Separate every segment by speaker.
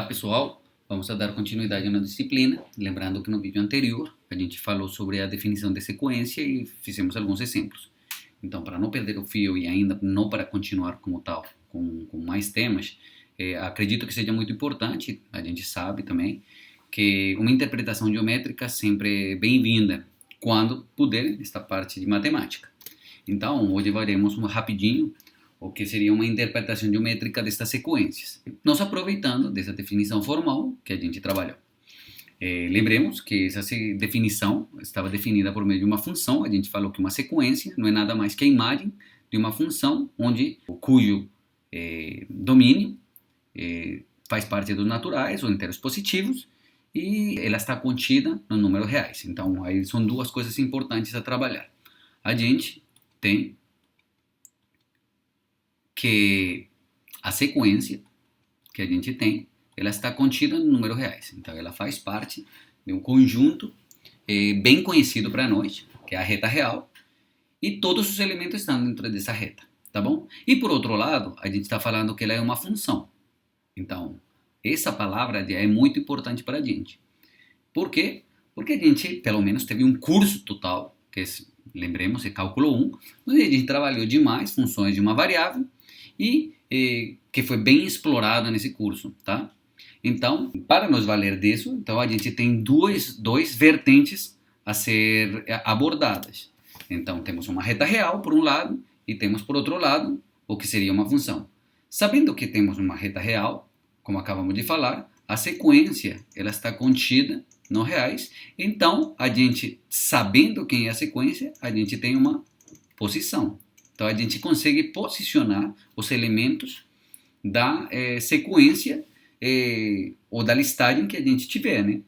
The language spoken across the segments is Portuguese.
Speaker 1: Olá pessoal, vamos a dar continuidade na disciplina, lembrando que no vídeo anterior a gente falou sobre a definição de sequência e fizemos alguns exemplos. Então, para não perder o fio e ainda não para continuar como tal, com mais temas, acredito que seja muito importante, a gente sabe também, que uma interpretação geométrica sempre é bem-vinda, quando puder, esta parte de matemática. Então, hoje veremos rapidinho o que seria uma interpretação geométrica destas sequências, nos aproveitando dessa definição formal que a gente trabalhou. Lembremos que essa definição estava definida por meio de uma função. A gente falou que uma sequência não é nada mais que a imagem de uma função cujo domínio faz parte dos naturais ou inteiros positivos e ela está contida no número reais. Então, aí são duas coisas importantes a trabalhar. A gente tem que a sequência que a gente tem, ela está contida no número reais. Então, ela faz parte de um conjunto bem conhecido para nós, que é a reta real, e todos os elementos estão dentro dessa reta, tá bom? E por outro lado, a gente está falando que ela é uma função. Então, essa palavra é muito importante para a gente. Por quê? Porque a gente, pelo menos, teve um curso total, que lembremos, é cálculo 1, onde a gente trabalhou demais funções de uma variável, e que foi bem explorado nesse curso, tá? Então, para nos valer disso, então a gente tem dois vertentes a ser abordadas. Então, temos uma reta real, por um lado, e temos, por outro lado, o que seria uma função. Sabendo que temos uma reta real, como acabamos de falar, a sequência ela está contida no reais. Então, a gente, sabendo quem é a sequência, a gente tem uma posição. Então, a gente consegue posicionar os elementos da sequência ou da listagem que a gente tiver, né?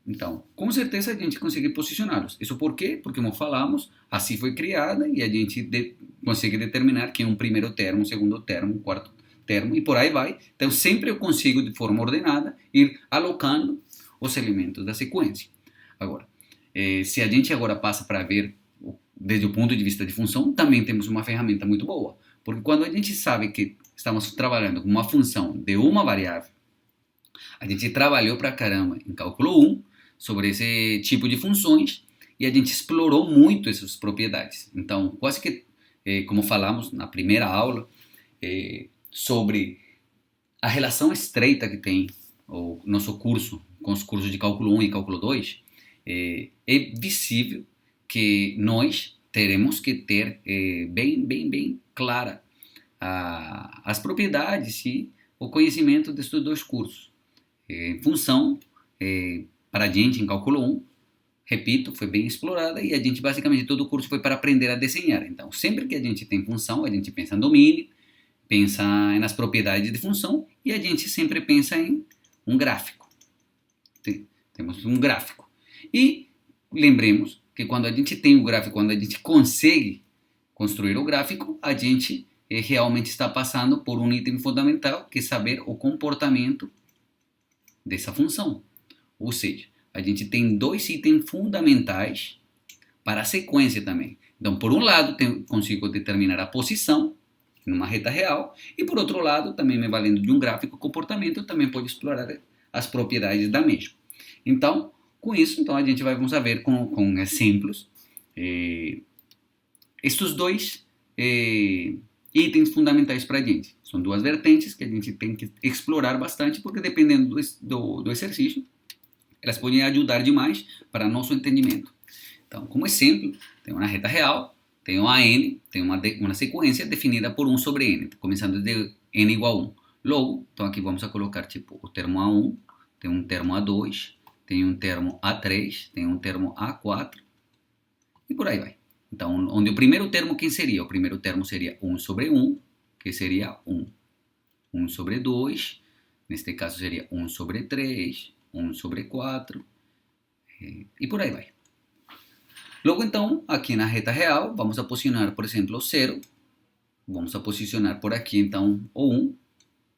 Speaker 1: Então, com certeza a gente consegue posicioná-los. Isso por quê? Porque, como falamos, assim foi criada e a gente consegue determinar que é um primeiro termo, um segundo termo, um quarto termo e por aí vai. Então, sempre eu consigo, de forma ordenada, ir alocando os elementos da sequência. Agora, se a gente agora passa para ver desde o ponto de vista de função, também temos uma ferramenta muito boa. Porque quando a gente sabe que estamos trabalhando com uma função de uma variável, a gente trabalhou pra caramba em cálculo 1 sobre esse tipo de funções e a gente explorou muito essas propriedades. Então, quase que, como falamos na primeira aula, sobre a relação estreita que tem o nosso curso com os cursos de cálculo 1 e cálculo 2, é visível que nós teremos que ter bem clara as propriedades e o conhecimento desses dois cursos. Função, para a gente em cálculo 1, repito, foi bem explorada e a gente basicamente todo o curso foi para aprender a desenhar. Então, sempre que a gente tem função, a gente pensa em domínio, pensa nas propriedades de função e a gente sempre pensa em um gráfico. Temos um gráfico. E lembremos que quando a gente tem o gráfico, quando a gente consegue construir o gráfico, a gente realmente está passando por um item fundamental, que é saber o comportamento dessa função. Ou seja, a gente tem dois itens fundamentais para a sequência também. Então, por um lado, consigo determinar a posição numa reta real, e por outro lado, também me valendo de um gráfico comportamento, também pode explorar as propriedades da mesma. Então, com isso, então, a gente vamos ver com exemplos estes dois itens fundamentais para a gente. São duas vertentes que a gente tem que explorar bastante, porque dependendo do exercício, elas podem ajudar demais para nosso entendimento. Então, como exemplo, tem uma reta real, tem uma n, tem uma sequência definida por 1 sobre n, começando de n igual a 1. Logo, então aqui vamos a colocar tipo o termo A1, tem um termo A2, tem um termo A3, tem um termo A4 e por aí vai. Então, onde o primeiro termo, quem seria? O primeiro termo seria 1 sobre 1, que seria 1. 1 sobre 2, neste caso seria 1 sobre 3, 1 sobre 4, e por aí vai. Logo, então, aqui na reta real, vamos a posicionar, por exemplo, o 0. Vamos a posicionar por aqui, então, o 1.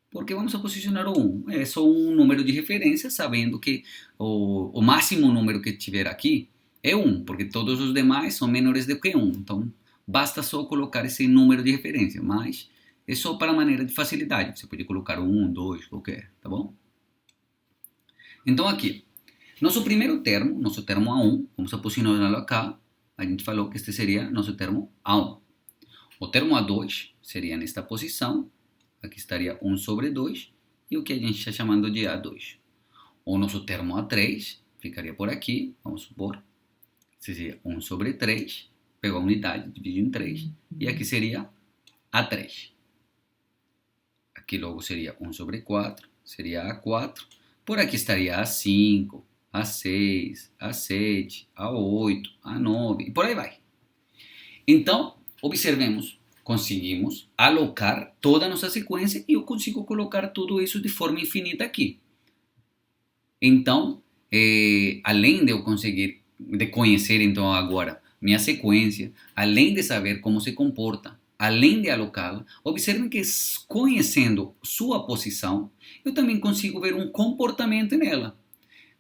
Speaker 1: Por que vamos a posicionar o 1? É só um número de referência, sabendo que o máximo número que tiver aqui é 1, porque todos os demais são menores do que 1. Então, basta só colocar esse número de referência, mas é só para maneira de facilidade. Você pode colocar 1, 2, qualquer, tá bom? Então aqui, nosso primeiro termo, nosso termo A1, vamos posicioná-lo acá. A gente falou que este seria nosso termo A1. O termo A2 seria nesta posição. Aqui estaria 1 sobre 2. E o que a gente está chamando de A2. O nosso termo A3 ficaria por aqui. Vamos supor. Seria 1 sobre 3. Pegou a unidade, divide em 3. E aqui seria A3. Aqui logo seria 1 sobre 4. Seria A4. Por aqui estaria A5, A6, A7, A8, A9 e por aí vai. Então, observemos, conseguimos alocar toda a nossa sequência e eu consigo colocar tudo isso de forma infinita aqui. Então, além de eu conseguir, de conhecer então agora minha sequência, além de saber como se comporta, além de alocá-la, observem que conhecendo sua posição, eu também consigo ver um comportamento nela.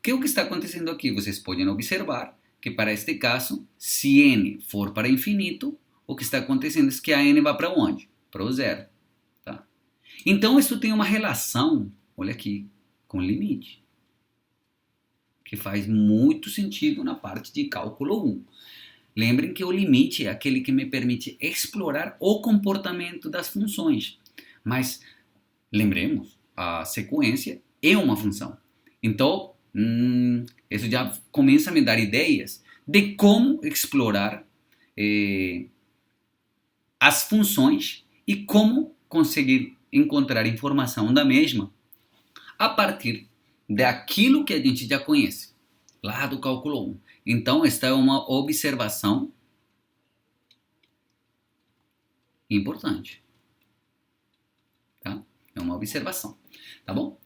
Speaker 1: Que é o que está acontecendo aqui? Vocês podem observar que para este caso, se n for para infinito, o que está acontecendo é que a n vai para onde? Para o zero. Tá? Então, isso tem uma relação, olha aqui, com limite. Que faz muito sentido na parte de cálculo 1. Lembrem que o limite é aquele que me permite explorar o comportamento das funções. Mas, lembremos, a sequência é uma função. Então, isso já começa a me dar ideias de como explorar as funções e como conseguir encontrar informação da mesma a partir daquilo que a gente já conhece, lá do cálculo 1. Então, esta é uma observação importante. Tá? É uma observação. Tá bom?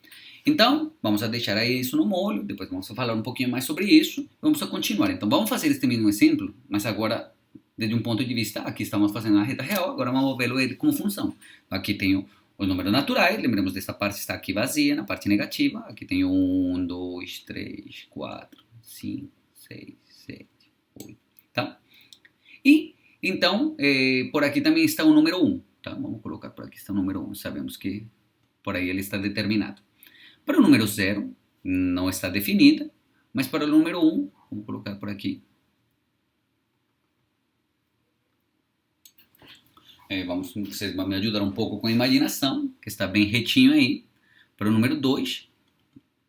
Speaker 1: Então, vamos a deixar aí isso no molho. Depois vamos falar um pouquinho mais sobre isso. Vamos a continuar. Então, vamos fazer este mesmo exemplo, mas agora, desde um ponto de vista, aqui estamos fazendo a reta real, agora vamos vê-lo como função. Aqui tenho os números naturais, lembremos dessa parte está aqui vazia, na parte negativa. Aqui tenho 1, 2, 3, 4, 5, 6, 7, 8, tá? E, então, por aqui também está o número 1, tá? Vamos colocar por aqui está o número 1, sabemos que por aí ele está determinado. Para o número 0, não está definida, mas para o número 1, vamos colocar por aqui. Vocês vão me ajudar um pouco com a imaginação, que está bem retinho aí. Para o número 2,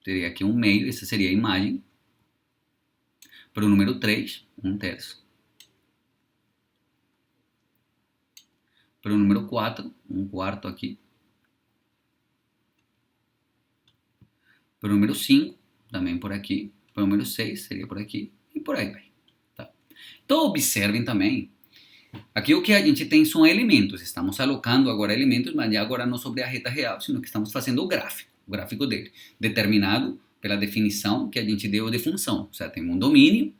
Speaker 1: teria aqui um meio, essa seria a imagem. Para o número 3, 1/3. Para o número 4, 1/4 aqui. Para o número 5, também por aqui. Para o número 6, seria por aqui. E por aí vai. Tá? Então, observem também. Aqui o que a gente tem são elementos. Estamos alocando agora elementos, mas agora não sobre a reta real, sino que estamos fazendo o gráfico dele. Determinado pela definição que a gente deu de função. Ou seja, tem um domínio,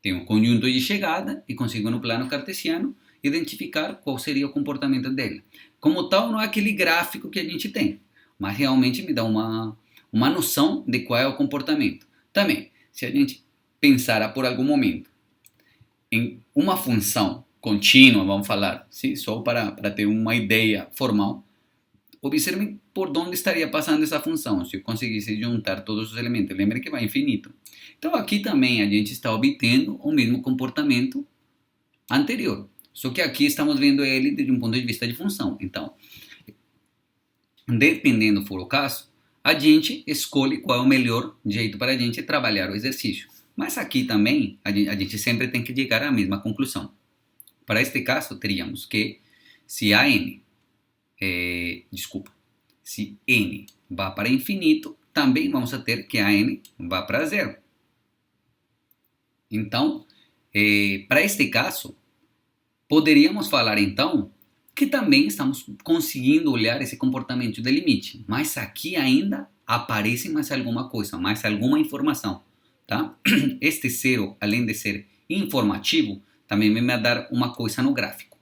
Speaker 1: tem um conjunto de chegada e consigo no plano cartesiano identificar qual seria o comportamento dele. Como tal, não é aquele gráfico que a gente tem, mas realmente me dá uma noção de qual é o comportamento. Também, se a gente pensar por algum momento em uma função contínua, vamos falar, sim, só para ter uma ideia formal, observem por onde estaria passando essa função, se eu conseguisse juntar todos os elementos. Lembre que vai infinito. Então aqui também a gente está obtendo o mesmo comportamento anterior, só que aqui estamos vendo ele de um ponto de vista de função. Então, dependendo for o caso, a gente escolhe qual é o melhor jeito para a gente trabalhar o exercício. Mas aqui também a gente sempre tem que chegar à mesma conclusão. Para este caso, teríamos que se se n vá para infinito, também vamos a ter que a n vá para zero. Então, para este caso, poderíamos falar então que também estamos conseguindo olhar esse comportamento de limite, mas aqui ainda aparece mais alguma coisa, mais alguma informação, tá? Este zero, além de ser informativo, também vai me dar uma coisa no gráfico.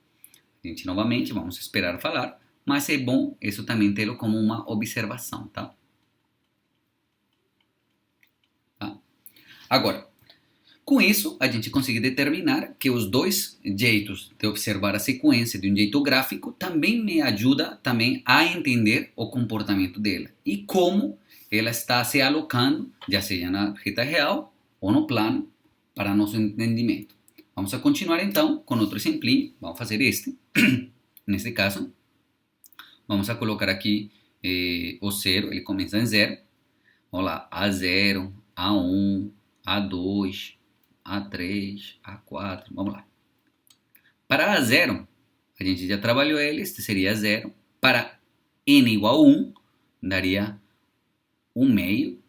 Speaker 1: A gente novamente vamos esperar falar, mas é bom isso também tê-lo como uma observação, tá? Agora, com isso, a gente consegue determinar que os dois jeitos de observar a sequência de um jeito gráfico também me ajuda também a entender o comportamento dela e como ela está se alocando, já seja na reta real ou no plano, para nosso entendimento. Vamos a continuar então com outro exemplinho. Vamos fazer este. Neste caso, vamos a colocar aqui o zero, ele começa em zero. Vamos lá, A0, A1, A2, A3, A4, vamos lá. Para A0, a gente já trabalhou ele, este seria 0. Para n igual a 1, daria 1 meio.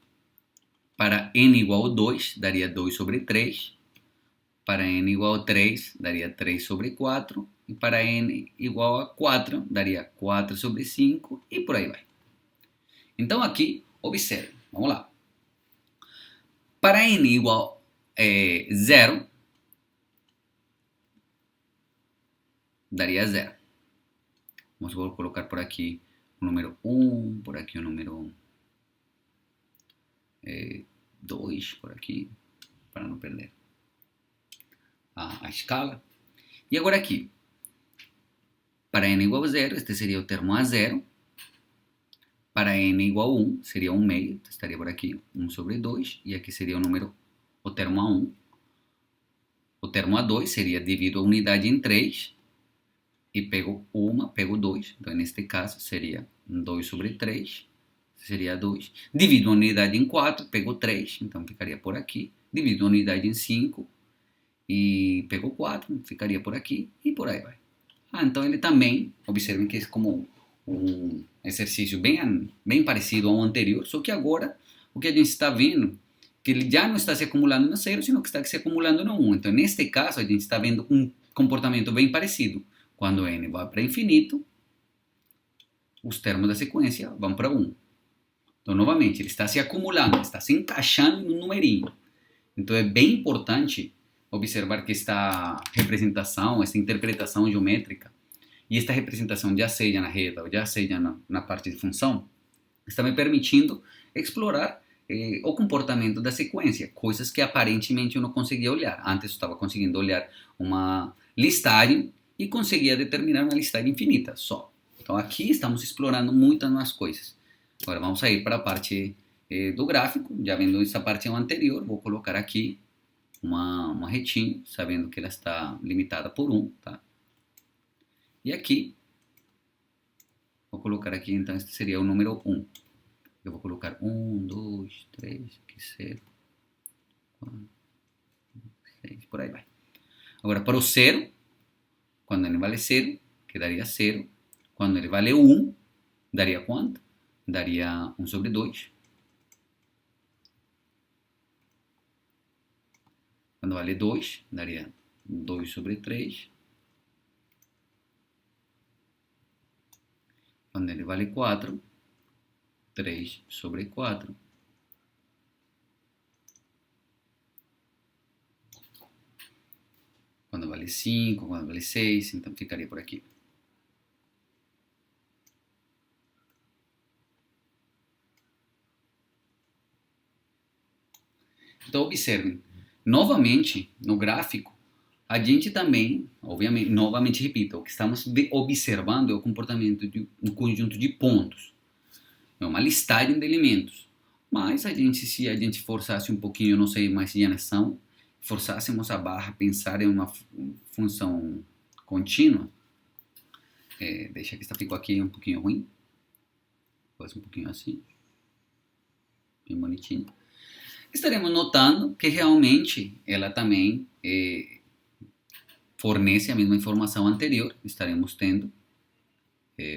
Speaker 1: Para n igual a 2, daria 2 sobre 3. Para n igual a 3, daria 3 sobre 4. E para n igual a 4, daria 4 sobre 5. E por aí vai. Então aqui, observe. Vamos lá. Para n igual a 0, daria 0. Vamos colocar por aqui o número 1, por aqui o número 2, por aqui, para não perder a escala. E agora aqui, para n igual a 0, este seria o termo A0. Para n igual a 1, seria 1 meio, estaria por aqui, 1 sobre 2, e aqui seria o termo A1. O termo A2 seria divido a unidade em 3, e pego 1, pego 2, então neste caso seria 2 sobre 3, seria 2. Divido a unidade em 4, pego 3, então ficaria por aqui. Divido a unidade em 5, e pego 4, ficaria por aqui, e por aí vai. Então ele também, observem que é como um exercício bem parecido ao anterior, só que agora o que a gente está vendo, que ele já não está se acumulando no 0, sino que está se acumulando no 1. Então neste caso a gente está vendo um comportamento bem parecido. Quando n vai para infinito, os termos da sequência vão para 1. Então novamente, ele está se acumulando, está se encaixando no numerinho. Então é bem importante observar que esta representação, esta interpretação geométrica, e esta representação, já seja na reta ou já seja na parte de função, está me permitindo explorar o comportamento da sequência, coisas que aparentemente eu não conseguia olhar. Antes eu estava conseguindo olhar uma listagem e conseguia determinar uma listagem infinita só. Então aqui estamos explorando muitas mais coisas. Agora vamos sair para a parte do gráfico, já vendo essa parte anterior, vou colocar aqui uma retinha, sabendo que ela está limitada por 1, tá? E aqui, vou colocar aqui, então, este seria o número 1. Eu vou colocar 1, 2, 3, aqui 0, 4, 6, por aí vai. Agora, para o 0, quando ele vale 0, quedaria 0. Quando ele vale 1, daria quanto? Daria 1 sobre 2. Quando vale 2, daria 2 sobre 3. Quando ele vale 4, 3 sobre 4. Quando vale 5, quando vale 6, então ficaria por aqui. Então observem, novamente no gráfico, a gente também, obviamente, novamente repito, o que estamos observando é o comportamento de um conjunto de pontos. É uma listagem de elementos. Mas se a gente forçasse um pouquinho, não sei mais se já são, forçássemos a barra a pensar em uma função contínua, deixa que esta ficou aqui um pouquinho ruim, faz um pouquinho assim, bem bonitinho. Estaremos notando que realmente ela também fornece a mesma informação anterior. Estaremos tendo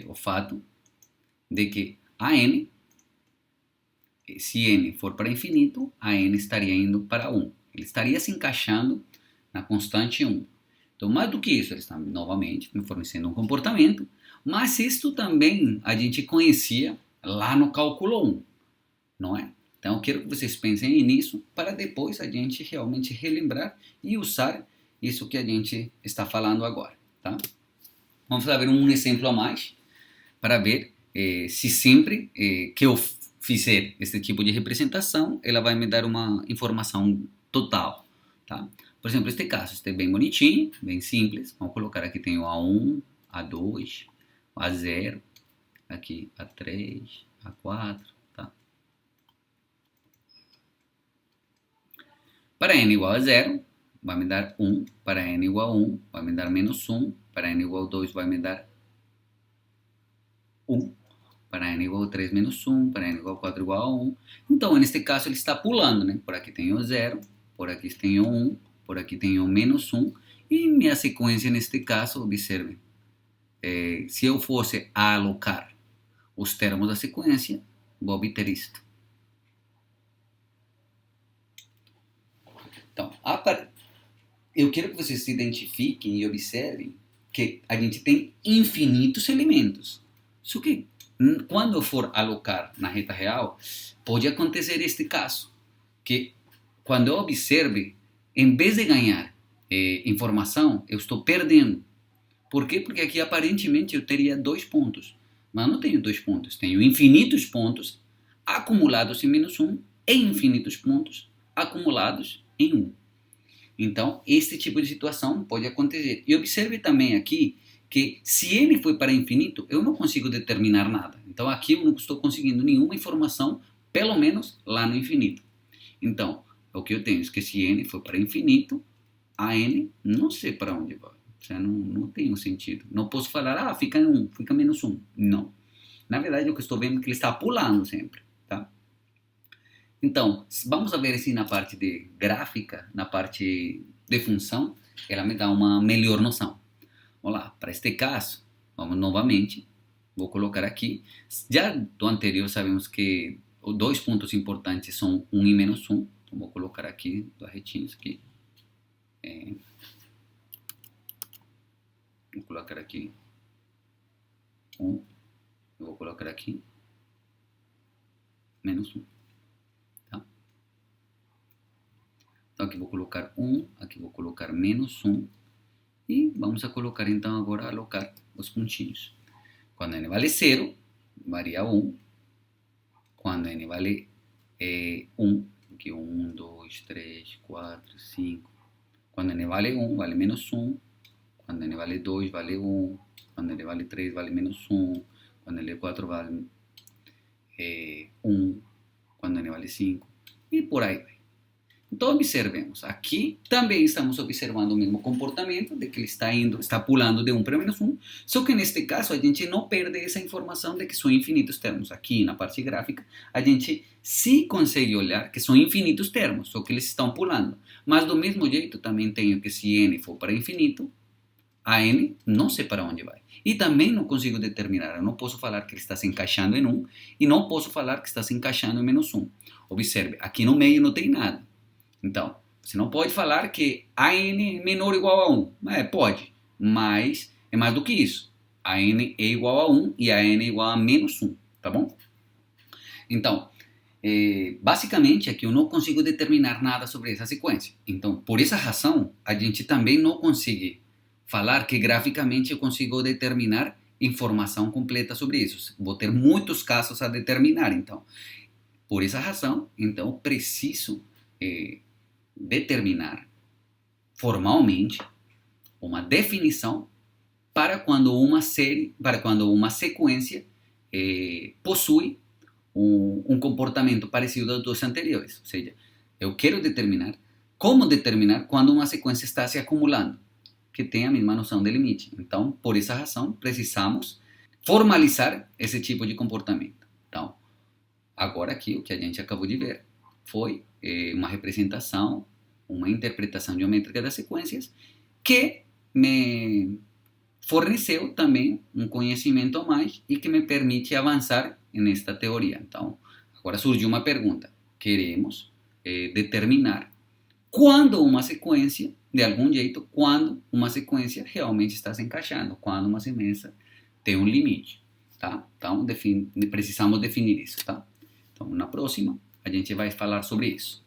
Speaker 1: o fato de que a n, se n for para infinito, a n estaria indo para 1. Ele estaria se encaixando na constante 1. Então, mais do que isso, ele está novamente me fornecendo um comportamento, mas isto também a gente conhecia lá no cálculo 1, não é? Então, eu quero que vocês pensem nisso para depois a gente realmente relembrar e usar isso que a gente está falando agora, tá? Vamos ver um exemplo a mais para ver se sempre que eu fizer esse tipo de representação, ela vai me dar uma informação total, tá? Por exemplo, este caso, este é bem bonitinho, bem simples. Vamos colocar aqui, tem o A1, A2, A0, aqui A3, A4, tá? Para n igual a 0, vai me dar 1. Para n igual a 1, vai me dar menos 1. Para n igual a 2, vai me dar 1. Para n igual a 3, menos 1. Para n igual a 4, igual a 1. Então, neste caso, ele está pulando, né? Por aqui tenho 0, por aqui tenho 1, por aqui tenho menos 1. E minha sequência, neste caso, observe, se eu fosse alocar os termos da sequência, vou obter isto. Então, eu quero que vocês se identifiquem e observem que a gente tem infinitos elementos. Só que, quando eu for alocar na reta real, pode acontecer este caso, que quando eu observe, em vez de ganhar informação, eu estou perdendo. Por quê? Porque aqui aparentemente eu teria 2 pontos. Mas não tenho 2 pontos. Tenho infinitos pontos acumulados em menos 1 e infinitos pontos acumulados em 1. Então, este tipo de situação pode acontecer. E observe também aqui que se n for para infinito, eu não consigo determinar nada. Então, aqui eu não estou conseguindo nenhuma informação, pelo menos lá no infinito. Então, o que eu tenho é que se n for para infinito, a n não sei para onde vai. Não tem um sentido. Não posso falar, fica em 1, fica menos 1. Não. Na verdade, o que estou vendo é que ele está pulando sempre. Tá? Então, vamos ver assim na parte de gráfica, na parte de função, ela me dá uma melhor noção. Vamos lá, para este caso, vamos novamente, vou colocar aqui. Já do anterior sabemos que os 2 pontos importantes são 1 e menos 1. Então, vou colocar aqui, 2 retinhos aqui. Vou colocar aqui 1. Eu vou colocar aqui menos 1. Tá? Então aqui vou colocar 1, aqui vou colocar menos 1. E vamos a colocar então agora, alocar os pontinhos. Quando n vale 0, varia 1. Quando n vale 1, aqui 1, 2, 3, 4, 5. Quando n vale 1, vale menos 1. Quando n vale 2, vale 1. Quando n vale 3, vale menos 1. Quando n vale 4, vale 1. Quando n vale 5. E por aí vai. Então, observemos. Aqui também estamos observando o mesmo comportamento, de que ele está pulando de 1 para menos 1. Só que neste caso, a gente não perde essa informação de que são infinitos termos. Aqui na parte gráfica, a gente sim consegue olhar que são infinitos termos, só que eles estão pulando. Mas do mesmo jeito, também tenho que se n for para infinito, a n não sei para onde vai. E também não consigo determinar. Eu não posso falar que ele está se encaixando em 1 e não posso falar que está se encaixando em menos 1. Observe, aqui no meio não tem nada. Então, você não pode falar que a n é menor ou igual a 1. Pode, mas é mais do que isso. A n é igual a 1 e a n é igual a menos 1. Tá bom? Então, basicamente aqui eu não consigo determinar nada sobre essa sequência. Então, por essa razão, a gente também não consegue falar que graficamente eu consigo determinar informação completa sobre isso. Vou ter muitos casos a determinar, então. Por essa razão, então, eu preciso determinar formalmente uma definição para quando uma sequência possui um comportamento parecido aos dos anteriores. Ou seja, eu quero determinar como determinar quando uma sequência está se acumulando, que tem a mesma noção de limite. Então, por essa razão, precisamos formalizar esse tipo de comportamento. Então, agora aqui, o que a gente acabou de ver foi uma representação, uma interpretação geométrica das sequências que me forneceu também um conhecimento a mais e que me permite avançar nesta teoria. Então, agora surgiu uma pergunta. Queremos determinar quando uma sequência, de algum jeito, quando uma sequência realmente está se encaixando, quando uma sequência tem um limite. Tá? Então, precisamos definir isso. Tá? Então, na próxima, a gente vai falar sobre isso.